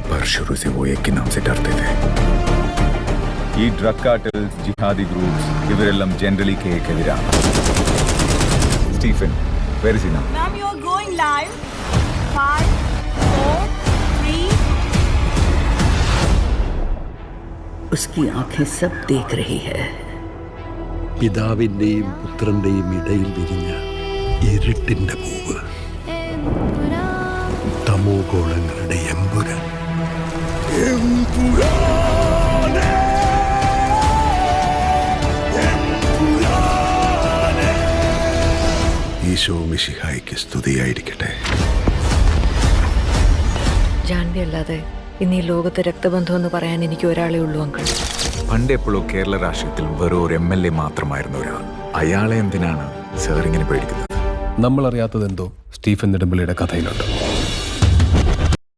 पर शुरू से वो एक के नाम से डरते थे। ഈ ഡ്രഗ് കാർട്ടൽസ്, ജിഹാദി ഗ്രൂപ്പ്സ് ഇവരെല്ലാം ജനറലി കേക്കെതിരാണ്. Stephen, where is he now? Ma'am, you are going live. 5, 4, 3. उसकी आंखें सब देख रही है. പിതാവിന്റെയും പുത്രന്റെയും ഇടയിൽ വിരിഞ്ഞ ഇരുട്ടിന്റെ പൂവ്, തമോ ഗോളങ്ങളുടെ എമ്പുരാൻ. ഈശോ മിശിഹായ്ക്ക് സ്തുതിയായിരിക്കട്ടെ. ജാൻവി അല്ലാതെ ഇന്ന് ഈ ലോകത്തെ രക്തബന്ധം എന്ന് പറയാൻ എനിക്ക് ഒരാളേ ഉള്ളൂ അങ്കിൾ. പണ്ടെപ്പോഴോ കേരള രാഷ്ട്രീയത്തിൽ വെറും ഒരു MLA മാത്രമായിരുന്ന ഒരാൾ. അയാളെ എന്തിനാണ് സാർ ഇങ്ങനെ പേടിക്കുന്നത്? നമ്മളറിയാത്തതെന്തോ സ്റ്റീഫൻ നെടുമ്പള്ളിയുടെ കഥയിലുണ്ട്.